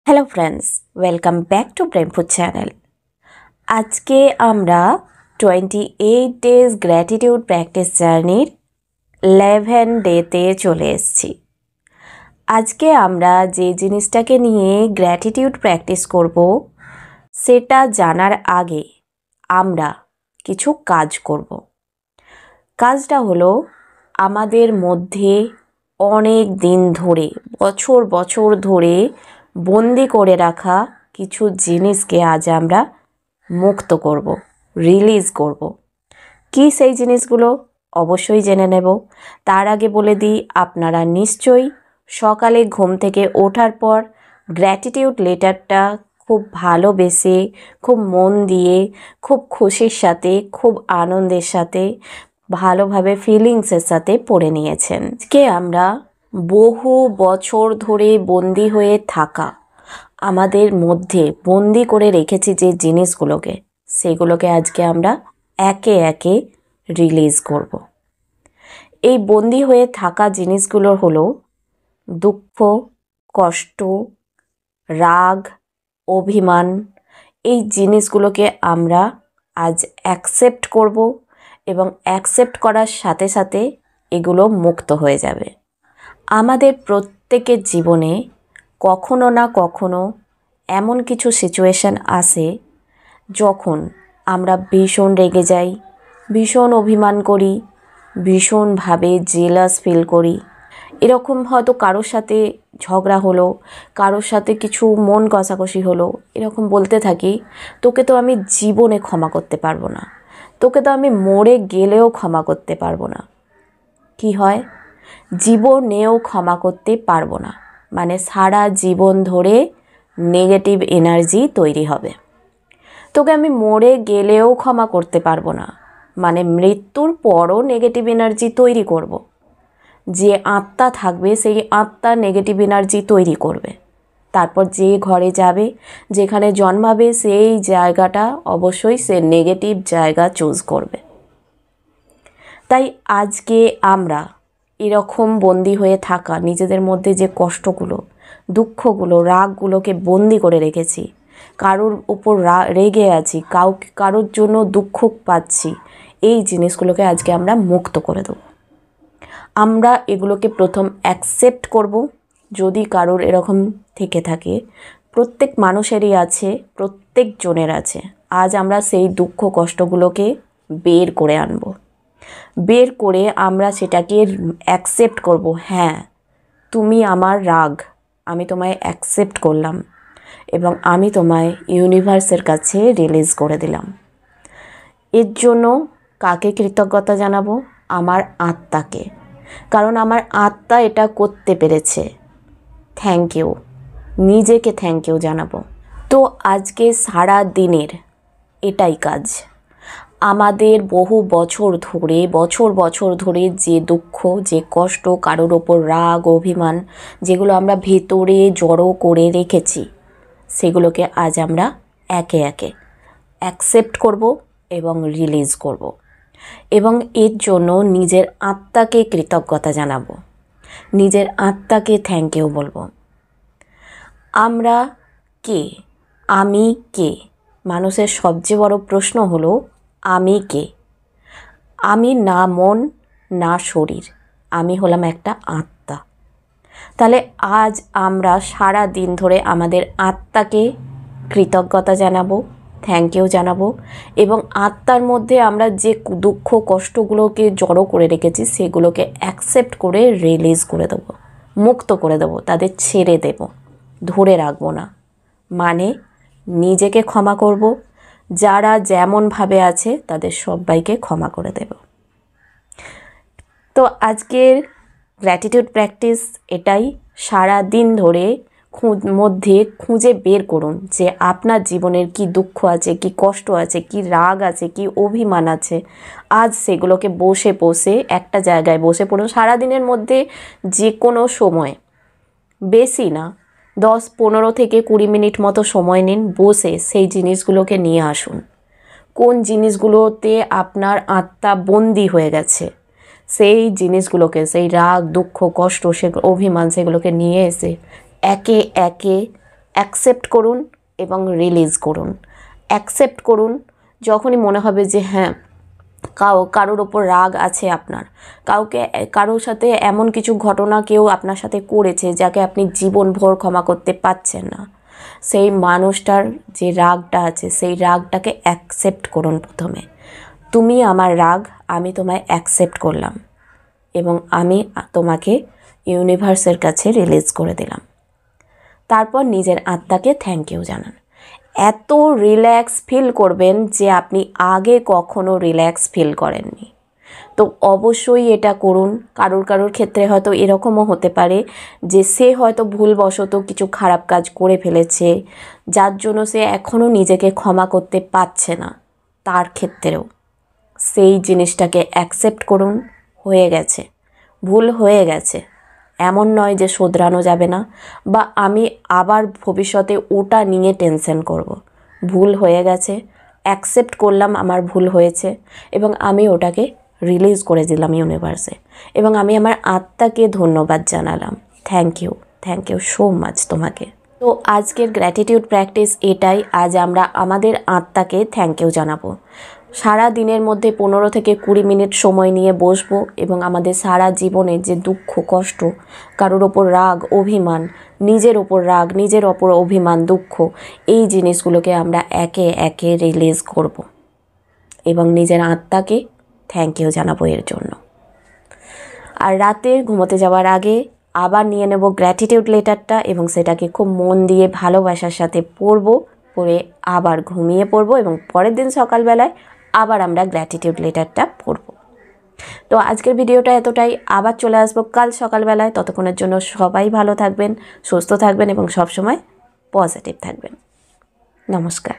Hello friends, welcome back to brain food channel. আজকে আমরা 28 days gratitude practice জার্নির 11 ডেতে চলে এসেছি। আজকে আমরা যে জিনিসটাকে নিয়ে গ্র্যাটিটিউড প্র্যাকটিস করব সেটা জানার আগে আমরা কিছু কাজ করব। কাজটা হলো আমাদের মধ্যে অনেক দিন ধরে বছর বছর ধরে বন্দি করে রাখা কিছু জিনিসকে আজ আমরা মুক্ত করব, রিলিজ করব। কি সেই জিনিসগুলো অবশ্যই জেনে নেব। তার আগে বলে দিই, আপনারা নিশ্চয়ই সকালে ঘুম থেকে ওঠার পর গ্র্যাটিটিউড লেটারটা খুব ভালোবেসে, খুব মন দিয়ে, খুব খুশির সাথে, খুব আনন্দের সাথে, ভালোভাবে ফিলিংসের সাথে পড়ে নিয়েছেন। আজকে আমরা বহু বছর ধরে বন্দি হয়ে থাকা, আমাদের মধ্যে বন্দি করে রেখেছি যে জিনিসগুলোকে, সেগুলোকে আজকে আমরা একে একে রিলিজ করব। এই বন্দি হয়ে থাকা জিনিসগুলো হলো দুঃখ, কষ্ট, রাগ, অভিমান। এই জিনিসগুলোকে আমরা আজ অ্যাকসেপ্ট করব এবং অ্যাকসেপ্ট করার সাথে সাথে এগুলো মুক্ত হয়ে যাবে। আমাদের প্রত্যেকের জীবনে কখনো না কখনো এমন কিছু সিচুয়েশান আসে যখন আমরা ভীষণ রেগে যাই, ভীষণ অভিমান করি, ভীষণভাবে জেলাস ফিল করি। এরকম হয়তো কারোর সাথে ঝগড়া হলো, কারোর সাথে কিছু মন কষাকষি হলো, এরকম বলতে থাকি, তোকে তো আমি জীবনে ক্ষমা করতে পারবো না, তোকে তো আমি মরে গেলেও ক্ষমা করতে পারবো না। কি হয়? জীবনেও ক্ষমা করতে পারবো না, মানে সারা জীবন ধরে নেগেটিভ এনার্জি তৈরি হবে। তোকে আমি মরে গেলেও ক্ষমা করতে পারবো না, মানে মৃত্যুর পরও নেগেটিভ এনার্জি তৈরি করব। যে আত্মা থাকবে সেই আত্মা নেগেটিভ এনার্জি তৈরি করবে। তারপর যে ঘরে যাবে, যেখানে জন্মাবে, সেই জায়গাটা অবশ্যই সে নেগেটিভ জায়গা চুজ করবে। তাই আজকে আমরা এরকম বন্দি হয়ে থাকা নিজেদের মধ্যে যে কষ্টগুলো, দুঃখগুলো, রাগগুলোকে বন্দি করে রেখেছি, কারোর উপর রেগে আছি, কারোর জন্য দুঃখ পাচ্ছি, এই জিনিসগুলোকে আজকে আমরা মুক্ত করে দেব। আমরা এগুলোকে প্রথম অ্যাকসেপ্ট করব। যদি কারোর এরকম থেকে থাকে, প্রত্যেক মানুষেরই আছে, প্রত্যেক জনের আছে। আজ আমরা সেই দুঃখ কষ্টগুলোকে বের করে আনব। বের করে আমরা সেটাকে অ্যাকসেপ্ট করব। হ্যাঁ, তুমি আমার রাগ, আমি তোমায় অ্যাকসেপ্ট করলাম এবং আমি তোমায় ইউনিভার্সের কাছে রিলিজ করে দিলাম। এর জন্য কাকে কৃতজ্ঞতা জানাবো? আমার আত্মাকে, কারণ আমার আত্মা এটা করতে পেরেছে। থ্যাংক ইউ, নিজেকে থ্যাংক ইউ জানাবো। তো আজকে সারা দিনের এটাই কাজ। আমাদের বহু বছর ধরে যে দুঃখ, যে কষ্ট, কারোর ওপর রাগ, অভিমান, যেগুলো আমরা ভেতরে জড়ো করে রেখেছি, সেগুলোকে আজ আমরা একে একে অ্যাকসেপ্ট করব এবং রিলিজ করব। এবং এর জন্য নিজের আত্মাকে কৃতজ্ঞতা জানাবো, নিজের আত্মাকে থ্যাংক ইউ বলবো। আমরা কে? আমি কে? মানুষের সবচেয়ে বড় প্রশ্ন হলো আমি কে? আমি না মন না শরীর, আমি হলাম একটা আত্মা। তাহলে আজ আমরা সারা দিন ধরে আমাদের আত্মাকে কৃতজ্ঞতা জানাবো, থ্যাংক ইউ জানাবো এবং আত্মার মধ্যে আমরা যে দুঃখ কষ্টগুলোকে জড়ো করে রেখেছি সেগুলোকে অ্যাকসেপ্ট করে রিলিজ করে দেবো, মুক্ত করে দেবো, তাদের ছেড়ে দেব, ধরে রাখবো না। মানে নিজেকে ক্ষমা করব, যারা যেমনভাবে আছে তাদের সবাইকে ক্ষমা করে দেব। তো আজকের গ্র্যাটিটিউড প্র্যাকটিস এটাই। সারা দিন ধরে মধ্যে খুঁজে বের করুন যে আপনার জীবনের কি দুঃখ আছে, কি কষ্ট আছে, কি রাগ আছে, কি অভিমান আছে। আজ সেগুলোকে বসে একটা জায়গায় বসে পড়ুন। সারাদিনের মধ্যে যে কোনো সময়, বেশি না, 10-15 থেকে 20 মিনিট মতো সময় নিন, বসে সেই জিনিসগুলোকে নিয়ে আসুন। কোন জিনিসগুলোতে আপনার আত্মা বন্দি হয়ে গেছে সেই জিনিসগুলোকে, সেই রাগ, দুঃখ, কষ্ট, অভিমান, সেগুলোকে নিয়ে এসে একে একে অ্যাকসেপ্ট করুন এবং রিলিজ করুন। অ্যাকসেপ্ট করুন যখনই মনে হবে যে হ্যাঁ কারোর ওপর রাগ আছে আপনার, কারোর সাথে এমন কিছু ঘটনা কেউ আপনার সাথে করেছে যাকে আপনি জীবনভর ক্ষমা করতে পারছেন না, সেই মানুষটার যে রাগটা আছে সেই রাগটাকে অ্যাকসেপ্ট করুন। প্রথমে তুমি আমার রাগ, আমি তোমায় অ্যাকসেপ্ট করলাম এবং আমি তোমাকে ইউনিভার্সের কাছে রিলিজ করে দিলাম। তারপর নিজের আত্মাকে থ্যাংক ইউ জানান। এত রিল্যাক্স ফিল করবেন যে আপনি আগে কখনো রিল্যাক্স ফিল করেননি। তো অবশ্যই এটা করুন। কারোর ক্ষেত্রে হয়তো এরকমও হতে পারে যে সে হয়তো ভুলবশত কিছু খারাপ কাজ করে ফেলেছে, যার জন্য সে এখনও নিজেকে ক্ষমা করতে পারছে না। তার ক্ষেত্রেও সেই জিনিসটাকে অ্যাকসেপ্ট করুন, হয়ে গেছে, ভুল হয়ে গেছে, এমন নয় যে শোধরানো যাবে না বা আমি আবার ভবিষ্যতে ওটা নিয়ে টেনশন করব। ভুল হয়ে গেছে, অ্যাকসেপ্ট করলাম আমার ভুল হয়েছে এবং আমি ওটাকে রিলিজ করে দিলাম ইউনিভার্সে এবং আমি আমার আত্মাকে ধন্যবাদ জানালাম। থ্যাংক ইউ সো মাচ তোমাকে। তো আজকের গ্র্যাটিটিউড প্র্যাকটিস এটাই। আজ আমরা আমাদের আত্মাকে থ্যাংক ইউ জানাবো। সারা দিনের মধ্যে 15 থেকে 20 মিনিট সময় নিয়ে বসবো এবং আমাদের সারা জীবনে যে দুঃখ কষ্ট, কারোর ওপর রাগ অভিমান, নিজের ওপর রাগ, নিজের ওপর অভিমান দুঃখ, এই জিনিসগুলোকে আমরা একে একে রিলিজ করব এবং নিজের আত্মাকে থ্যাংক ইউ জানাবো এর জন্য। আর রাতে ঘুমোতে যাওয়ার আগে আবার নিয়ে নেব গ্র্যাটিটিউড লেটারটা এবং সেটাকে খুব মন দিয়ে ভালোবাসার সাথে পড়ে আবার ঘুমিয়ে পড়বো এবং পরের দিন সকালবেলায় আবার আমরা গ্র্যাটিটিউড লেটারটা পড়ব। তো আজকের ভিডিওটা এতটাই। আবার চলে আসবো কাল সকালবেলায়। ততক্ষণের জন্য সবাই ভালো থাকবেন, সুস্থ থাকবেন এবং সবসময় পজিটিভ থাকবেন। নমস্কার।